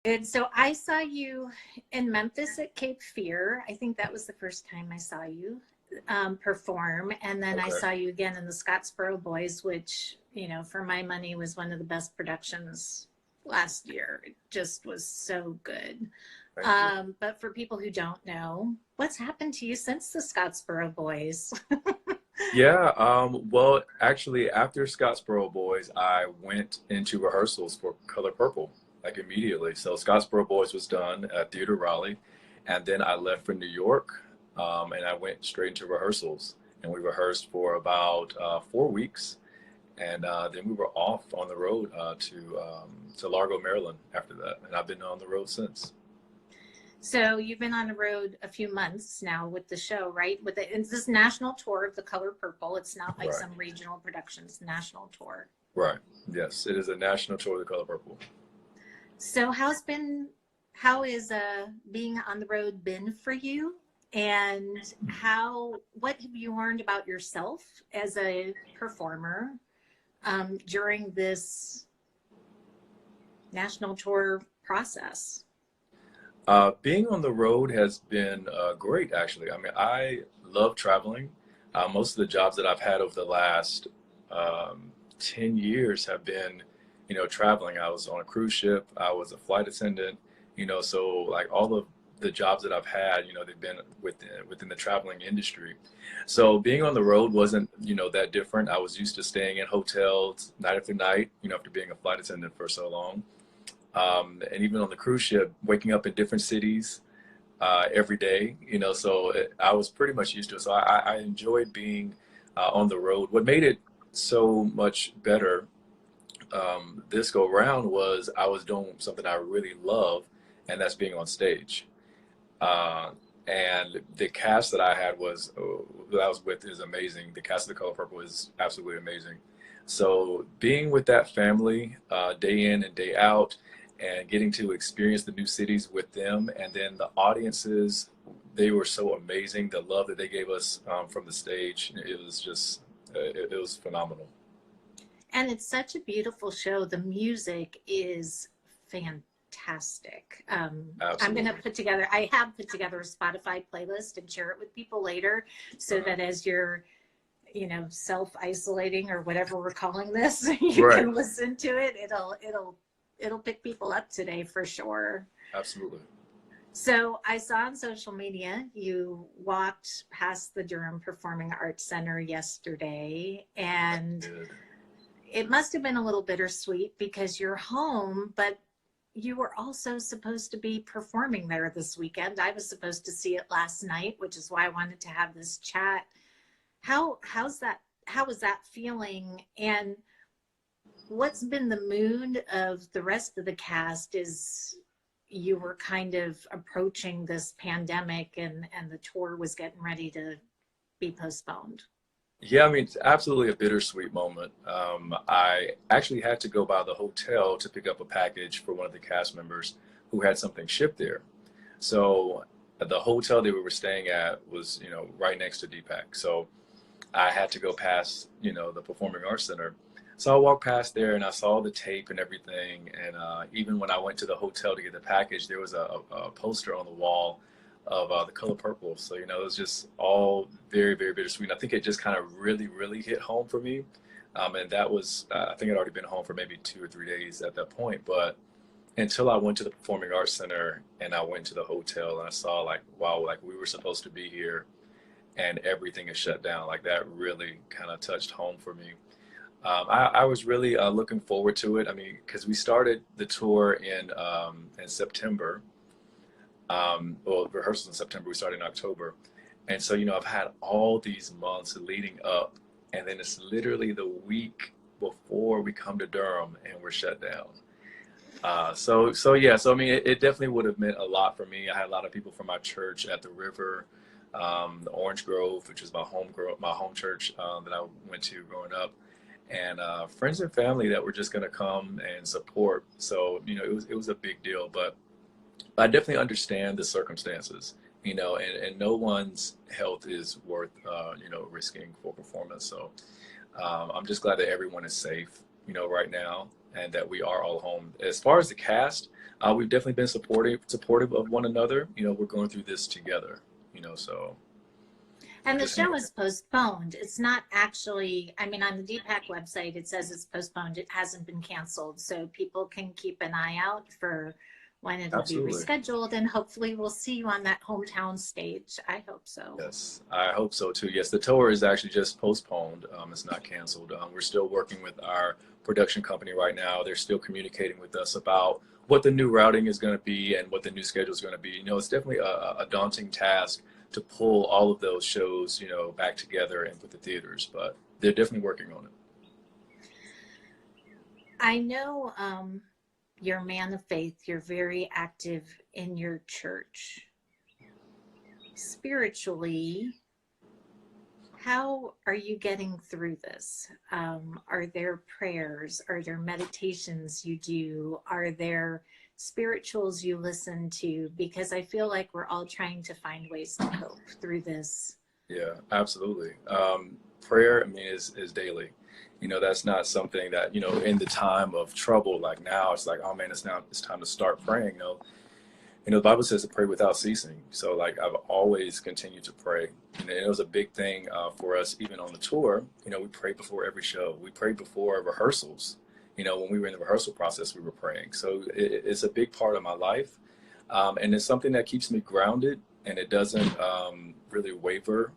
Good. So I saw you in Memphis at Cape Fear. I think that was the first time I saw you perform. And then I Okay. saw you again in the Scottsboro Boys, which, you know, for my money was one of the best productions last year. It just was so good. Thank you. But for people who don't know, what's happened to you since the Scottsboro Boys? Yeah, well, actually, after Scottsboro Boys, I went into rehearsals for Color Purple, like immediately. So Scottsboro Boys was done at Theater Raleigh, and then I left for New York, and I went straight into rehearsals. And we rehearsed for about 4 weeks, and then we were off on the road to Largo, Maryland after that. And I've been on the road since. So you've been on the road a few months now with the show, right? With it's this national tour of the Color Purple. It's not like Right. some regional productions, national tour. Right. Yes, it is a national tour of the Color Purple. So how is being on the road been for you? And what have you learned about yourself as a performer during this national tour process? Being on the road has been great, actually. I mean, I love traveling. Most of the jobs that I've had over the last 10 years have been, traveling. I was on a cruise ship, I was a flight attendant, so like all of the jobs that I've had, they've been within the traveling industry. So being on the road wasn't, that different. I was used to staying in hotels night after night, after being a flight attendant for so long. And even on the cruise ship, waking up in different cities every day, I was pretty much used to it. So I enjoyed being on the road. What made it so much better this go round was I was doing something I really love, and that's being on stage. Uh, and the cast that I had that I was with is amazing. The cast of The Color Purple is absolutely amazing. So being with that family day in and day out, and getting to experience the new cities with them, and then the audiences, they were so amazing. The love that they gave us from the stage, it was just, it was phenomenal. And it's such a beautiful show. The music is fantastic. Absolutely. I have put together a Spotify playlist and share it with people later so that as you're, self-isolating or whatever we're calling this, you Right. can listen to it. It'll pick people up today for sure. Absolutely. So I saw on social media you walked past the Durham Performing Arts Center yesterday, and Good. it must have been a little bittersweet because you're home, but you were also supposed to be performing there this weekend. I was supposed to see it last night, which is why I wanted to have this chat. How was that feeling? And what's been the mood of the rest of the cast as you were kind of approaching this pandemic and the tour was getting ready to be postponed? Yeah, I mean, it's absolutely a bittersweet moment. I actually had to go by the hotel to pick up a package for one of the cast members who had something shipped there. So the hotel that we were staying at was, right next to DPAC. So I had to go past, the Performing Arts Center. So I walked past there and I saw the tape and everything. And even when I went to the hotel to get the package, there was a poster on the wall of The Color Purple. So, it was just all very, very bittersweet. And I think it just kind of really, really hit home for me. And that was, I think I'd already been home for maybe 2 or 3 days at that point. But until I went to the Performing Arts Center and I went to the hotel and I saw like, wow, like we were supposed to be here and everything is shut down. Like that really kind of touched home for me. I was really looking forward to it. I mean, because we started the tour in September. Well, rehearsals in September. We started in October, and so I've had all these months leading up, and then it's literally the week before we come to Durham and we're shut down. So yeah. So I mean, it definitely would have meant a lot for me. I had a lot of people from my church at the River, the Orange Grove, which is my home church that I went to growing up, and friends and family that were just going to come and support. So it was a big deal, but I definitely understand the circumstances. And no one's health is worth risking for performance. So I'm just glad that everyone is safe. right now, and that we are all home. As far as the cast, we've definitely been supportive of one another. We're going through this together, so And the just show is postponed. It's not actually, I mean, on the DPAC website, it says it's postponed. It hasn't been canceled. So people can keep an eye out for when it'll be absolutely. rescheduled. And hopefully we'll see you on that hometown stage. I hope so. Yes, I hope so too. Yes, the tour is actually just postponed. It's not canceled. We're still working with our production company right now. They're still communicating with us about what the new routing is going to be and what the new schedule is going to be. It's definitely a daunting task to pull all of those shows, back together and with the theaters, but they're definitely working on it. I know you're a man of faith. You're very active in your church. Spiritually, how are you getting through this? Are there prayers? Are there meditations you do? Are there spirituals you listen to? Because I feel like we're all trying to find ways to cope through this. Yeah, absolutely. Prayer, I mean, is daily. That's not something that, in the time of trouble, like now, it's like, oh man, it's time to start praying. The Bible says to pray without ceasing. So like I've always continued to pray. And it was a big thing for us, even on the tour. We prayed before every show. We prayed before rehearsals. When we were in the rehearsal process, we were praying. So it's a big part of my life. And it's something that keeps me grounded, and it doesn't really waver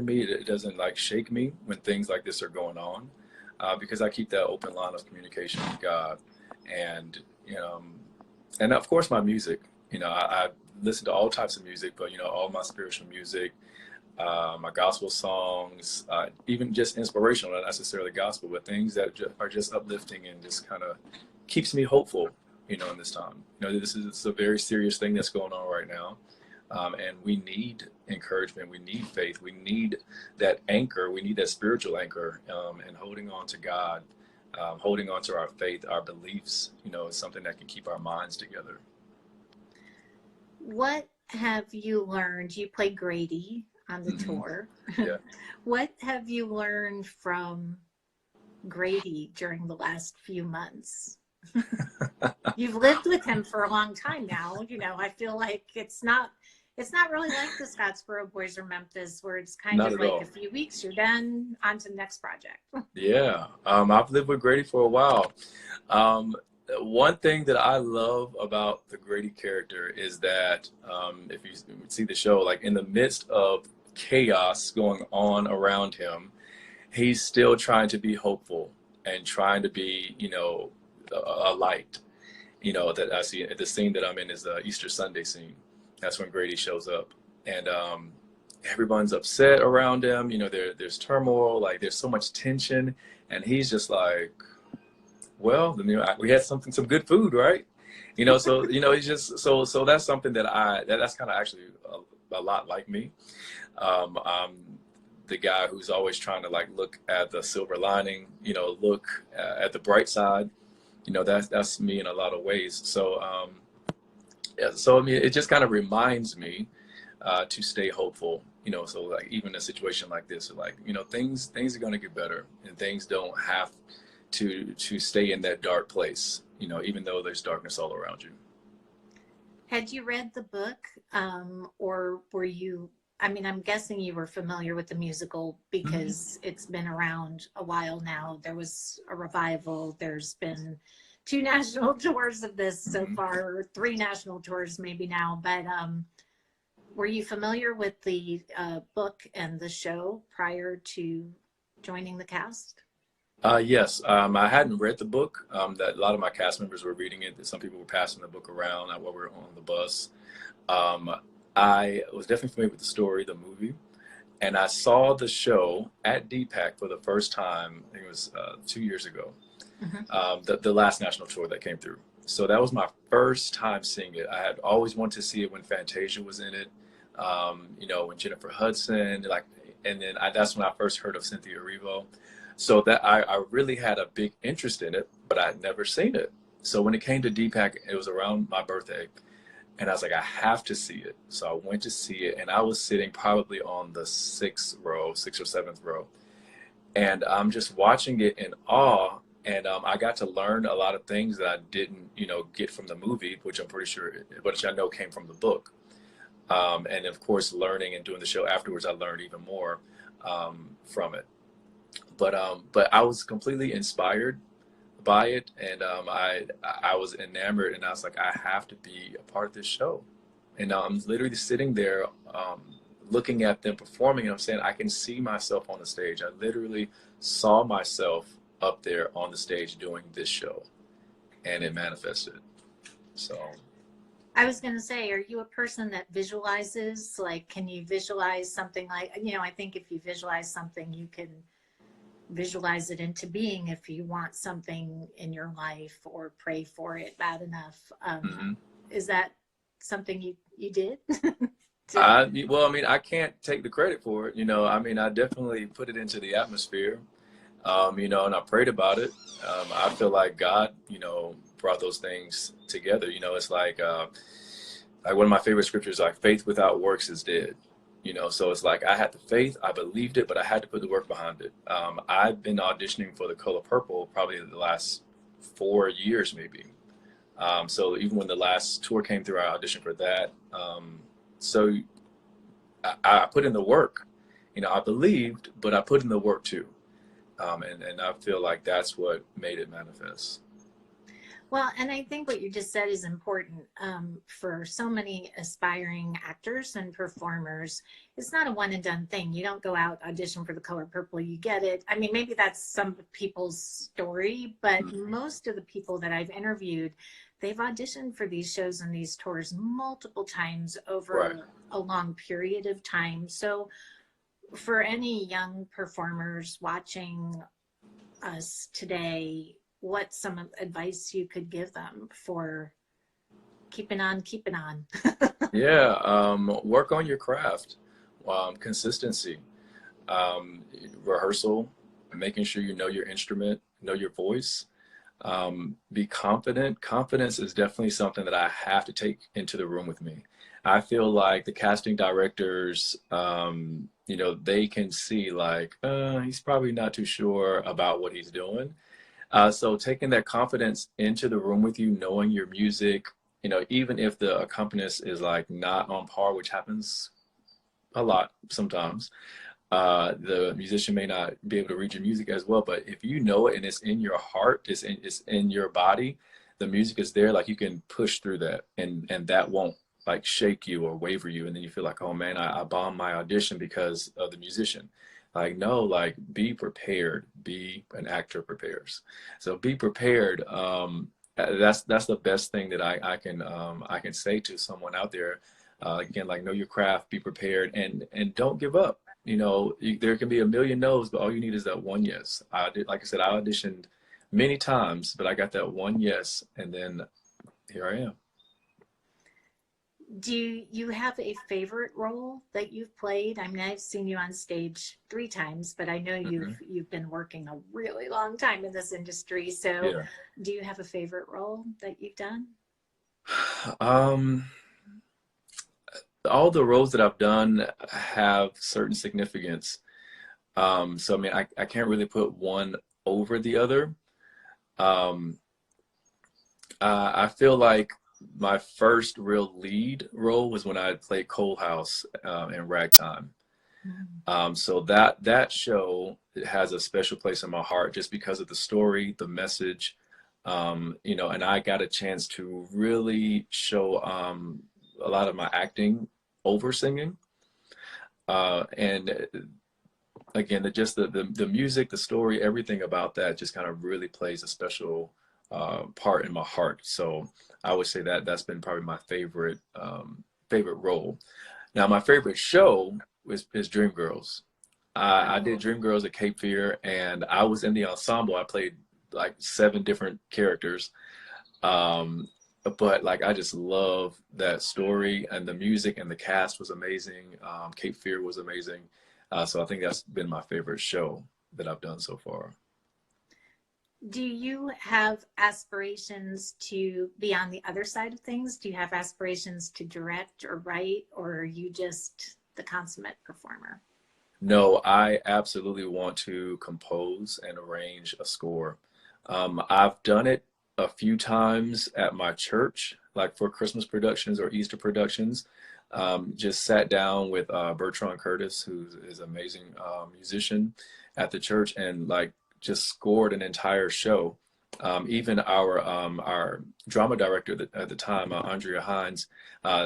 me. It doesn't like shake me when things like this are going on, because I keep that open line of communication with God. And, and of course my music, I listen to all types of music, but, all my spiritual music, my gospel songs, even just inspirational, not necessarily gospel, but things that are just uplifting and just kind of keeps me hopeful, in this time. This is a very serious thing that's going on right now. And we need encouragement. We need faith. We need that anchor. We need that spiritual anchor, and holding on to God, holding on to our faith, our beliefs, is something that can keep our minds together. What have you learned? You play Grady on the tour. Yeah. What have you learned from Grady during the last few months? You've lived with him for a long time now. I feel like it's not really like the Scottsboro Boys or Memphis, where it's kind Not of at like all. a few weeks, you're done, on to the next project. Yeah. I've lived with Grady for a while. One thing that I love about the Grady character is that, if you see the show, like in the midst of chaos going on around him, he's still trying to be hopeful and trying to be, a light. That I see. The scene that I'm in is the Easter Sunday scene. That's when Grady shows up, and everyone's upset around him. There's turmoil, like there's so much tension, and he's just like, well, we had some good food, right? So he's just so that's something that's kind of actually a lot like me. I'm the guy who's always trying to like look at the silver lining, look at the bright side. That's me in a lot of ways. So yeah, so I mean, it just kind of reminds me to stay hopeful. So like even a situation like this, like things are going to get better, and things don't have to stay in that dark place. Even though there's darkness all around you. Had you read the book, or were you? I mean, I'm guessing you were familiar with the musical because it's been around a while now. There was a revival. There's been 2 national tours of this so far, or 3 national tours maybe now. But were you familiar with the book and the show prior to joining the cast? Yes, I hadn't read the book. That a lot of my cast members were reading it. Some people were passing the book around while we were on the bus. I was definitely familiar with the story, the movie, and I saw the show at DPAC for the first time. I think it was 2 years ago. The last national tour that came through. So that was my first time seeing it. I had always wanted to see it when Fantasia was in it. When Jennifer Hudson, and then that's when I first heard of Cynthia Erivo. So that I really had a big interest in it, but I had never seen it. So when it came to DPAC, it was around my birthday, and I was like, I have to see it. So I went to see it, and I was sitting probably on the 6th or 7th row. and I'm just watching it in awe. And I got to learn a lot of things that I didn't, get from the movie, which I'm pretty sure, which I know came from the book. And of course, learning and doing the show afterwards, I learned even more from it. But I was completely inspired by it, and I was enamored, and I was like, I have to be a part of this show. And I'm literally sitting there, looking at them performing, and I'm saying, I can see myself on the stage. I literally saw myself up there on the stage doing this show, and it manifested. So I was going to say, are you a person that visualizes? Like, can you visualize something like, I think if you visualize something, you can visualize it into being if you want something in your life or pray for it bad enough. mhm. Is that something you did? Well, I mean, I can't take the credit for it. I mean, I definitely put it into the atmosphere, and I prayed about it. I feel like God, brought those things together. It's like one of my favorite scriptures, like faith without works is dead. So it's like I had the faith, I believed it, but I had to put the work behind it. I've been auditioning for The Color Purple probably the last 4 years, maybe. So even when the last tour came through, I auditioned for that. So I put in the work. I believed, but I put in the work too. And I feel like that's what made it manifest. Well, and I think what you just said is important for so many aspiring actors and performers. It's not a one and done thing. You don't go out, audition for The Color Purple, you get it. I mean, maybe that's some people's story, but Mhm. most of the people that I've interviewed, they've auditioned for these shows and these tours multiple times Right. over a long period of time. So, for any young performers watching us today, what's some advice you could give them for keeping on? Yeah. Work on your craft. Consistency. Rehearsal. Making sure you know your instrument, know your voice. Be confident. Confidence is definitely something that I have to take into the room with me. I feel like the casting directors, they can see like, he's probably not too sure about what he's doing. So taking that confidence into the room with you, knowing your music, even if the accompanist is like not on par, which happens a lot sometimes, the musician may not be able to read your music as well. But if you know it and it's in your heart, it's in your body, the music is there. Like you can push through that, and that won't like shake you or waver you, and then you feel like, oh man, I bombed my audition because of the musician. Like no, like be prepared. Be an actor prepares. So be prepared. That's the best thing that I can say to someone out there. Again, like know your craft, be prepared, and don't give up. There can be a million no's, but all you need is that one yes. Like I said, I auditioned many times, but I got that one yes, and then here I am. Do you have a favorite role that you've played? I mean, I've seen you on stage 3 times, but I know Hmm. you've been working a really long time in this industry. So, Yeah. do you have a favorite role that you've done? Um, all the roles that I've done have certain significance. So I mean, I can't really put one over the other. Um, I feel like my first real lead role was when I played Coal House in Ragtime. Mm. So that show has a special place in my heart just because of the story, the message, and I got a chance to really show a lot of my acting over singing. And again, the music, the story, everything about that just kind of really plays a special part in my heart. So I would say that that's been probably my favorite role. Now, my favorite show is Dreamgirls. I did Oh, Dreamgirls at Cape Fear, and I was in the ensemble. I played like 7 different characters. Um, but like I just love that story, and the music and the cast was amazing. Cape Fear was amazing. So I think that's been my favorite show that I've done so far. do you have aspirations to be on the other side of things? Do you have aspirations to direct or write, or are you just the consummate performer? No, I absolutely want to compose and arrange a score. I've done it a few times at my church, like for Christmas productions or Easter productions. Just sat down with Bertrand Curtis, who is an amazing musician at the church, and like just scored an entire show. Even our drama director at the time, Andrea Hines,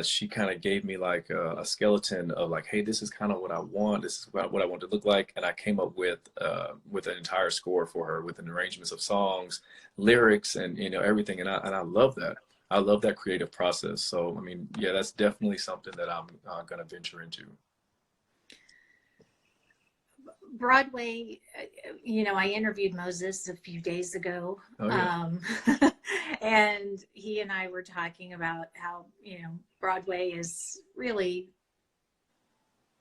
she kind of gave me like a skeleton of like, hey, this is kind of what I want. This is what I want to look like, and I came up with an entire score for her with an arrangements of songs, lyrics, and everything. And I love that. I love that creative process. So I mean, yeah, that's definitely something that I'm going to venture into. Broadway, I interviewed Moses a few days ago. Oh yeah. And he and I were talking about how, Broadway is really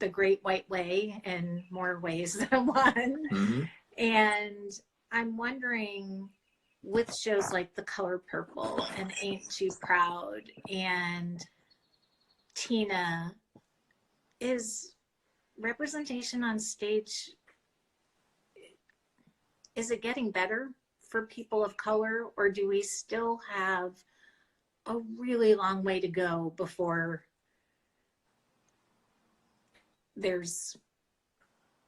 the great white way in more ways than one. Hmm. And I'm wondering, with shows like The Color Purple and Ain't Too Proud and Tina, is representation on stage, is it getting better for people of color, or do we still have a really long way to go before there's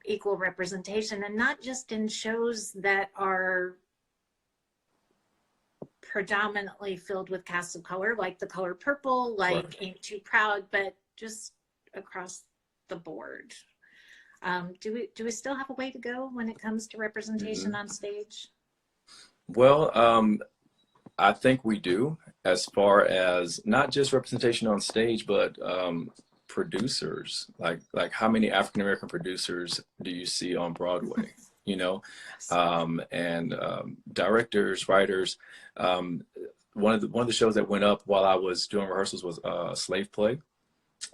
equal representation, and not just in shows that are predominantly filled with casts of color, like The Color Purple, like Right. Ain't Too Proud, but just across the board? Do we still have a way to go when it comes to representation Hmm. on stage? Well, I think we do, as far as not just representation on stage, but producers. Like how many African American producers do you see on Broadway? You know, and directors, writers. Um, one of the shows that went up while I was doing rehearsals was Slave Play.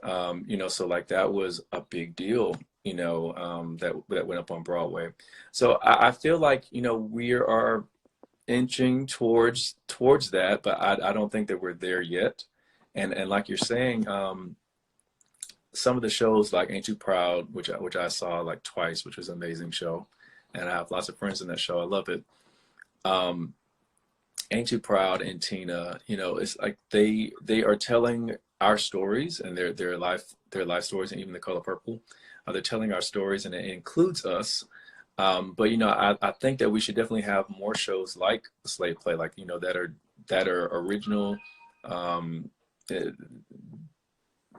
So like that was a big deal. That went up on Broadway. So I feel like we are inching towards that, but I don't think that we're there yet. And like you're saying, some of the shows like Ain't Too Proud, which I saw like twice, which was an amazing show, and I have lots of friends in that show. I love it. Um, Ain't Too Proud and Tina, it's like they are telling our stories and their life stories, and even The Color Purple, they're telling our stories, and it includes us. But I think that we should definitely have more shows like Slave Play, like that are original. Um, eh,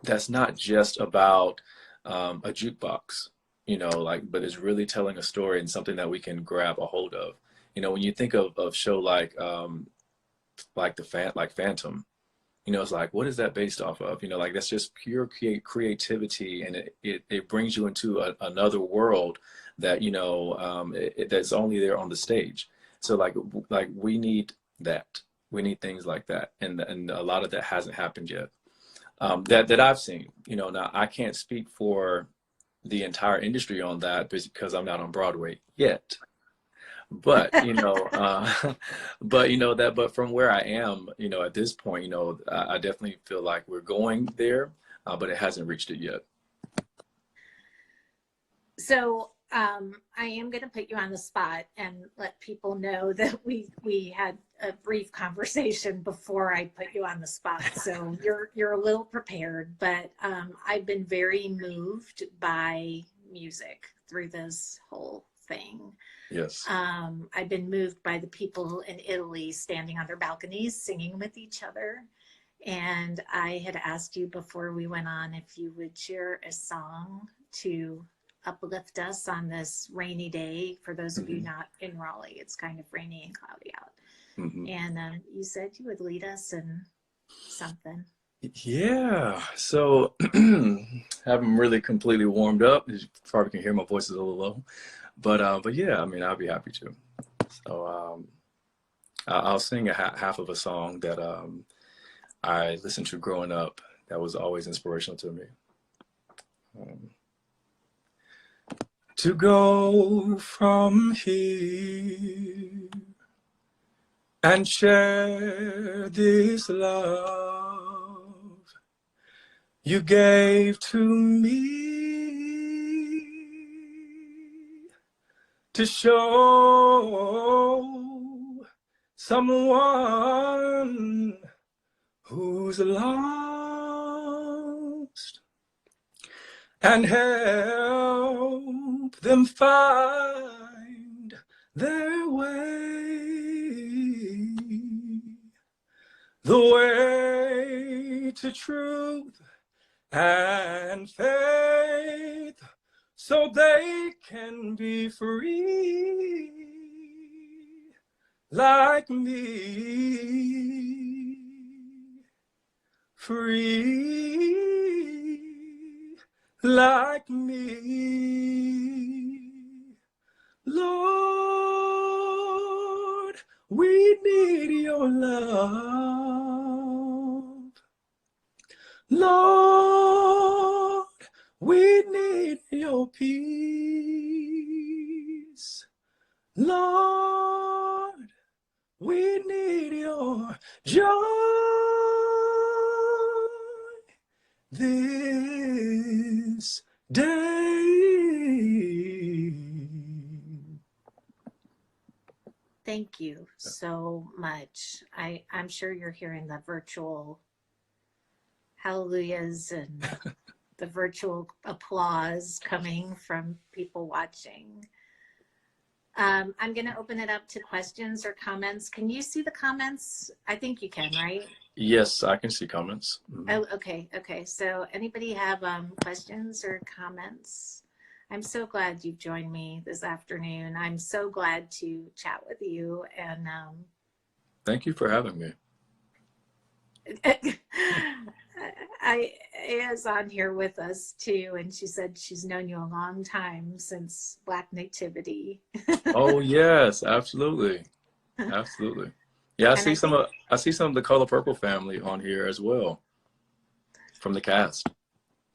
that's not just about a jukebox, but it's really telling a story and something that we can grab a hold of. When you think of show like Phantom, it's like, what is that based off of? Like that's just pure creativity, and it brings you into another world that that's only there on the stage. So like we need that. We need things like that, and a lot of that hasn't happened yet. That I've seen. Now I can't speak for the entire industry on that because I'm not on Broadway yet. But but from where I am, at this point, I definitely feel like we're going there, but it hasn't reached it yet. So I am going to put you on the spot and let people know that we had a brief conversation before I put you on the spot. So you're a little prepared, but I've been very moved by music through this whole thing. Yes. I've been moved by the people in Italy standing on their balconies singing with each other. And I had asked you before we went on if you would share a song to uplift us on this rainy day. For those of you Hmm. not in Raleigh, it's kind of rainy and cloudy out. Hmm. And you said you would lead us in something. Yeah. So haven't really completely warmed up. You probably can hear my voice is a little low, but yeah, I mean, I'll be happy to. So I'll sing half of a song that I listened to growing up. That was always inspirational to me. Um, to go from here and share this love you gave to me. to show someone who's lost and help them find their way, the way to truth and faith, so they can be free like me, free like me. Lord, we need your love. Lord, we need your peace. Lord, we need your joy this day. Thank you so much. I'm sure you're hearing the virtual hallelujahs and the virtual applause coming from people watching. I'm going to open it up to questions or comments. Can you see the comments? I think you can, right? Yes, I can see comments. Oh, okay. Okay. So anybody have questions or comments? I'm so glad you've joined me this afternoon. I'm so glad to chat with you. And thank you for having me. I is on here with us too, and she said she's known you a long time, since Black Nativity. Oh yes, absolutely, absolutely. Yeah, I see some of the Color Purple family on here as well from the cast.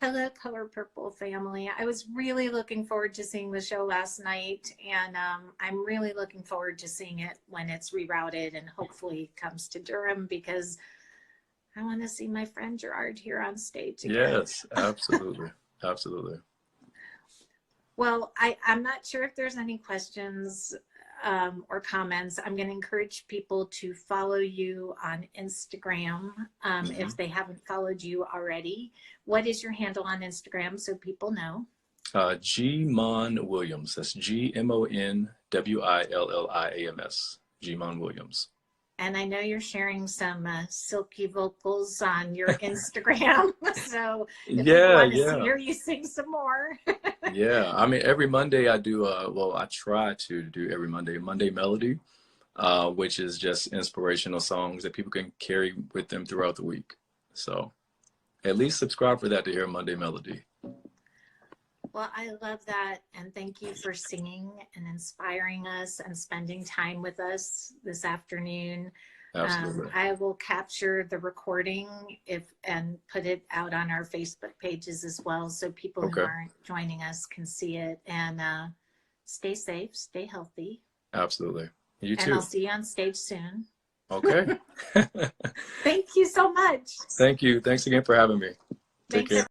Hello, Color Purple family. I was really looking forward to seeing the show last night, and I'm really looking forward to seeing it when it's rerouted and hopefully comes to Durham, because I want to see my friend Gerard here on stage again. Yes, absolutely, absolutely. Well, I'm not sure if there's any questions or comments. I'm going to encourage people to follow you on Instagram if they haven't followed you already. What is your handle on Instagram so people know? Gmon Williams. That's GMONWILLIAMS. Gmon Williams. And I know you're sharing some silky vocals on your Instagram. So if you want to hear you sing some more. Yeah, I mean, every Monday I do, well, I try to do every Monday Melody, which is just inspirational songs that people can carry with them throughout the week. So at least subscribe for that to hear Monday Melody. Well, I love that. And thank you for singing and inspiring us and spending time with us this afternoon. Absolutely. I will capture the recording and put it out on our Facebook pages as well, so people who aren't joining us can see it. And stay safe, stay healthy. Absolutely. You too. And I'll see you on stage soon. Okay. Thank you so much. Thank you. Thanks again for having me. Take care.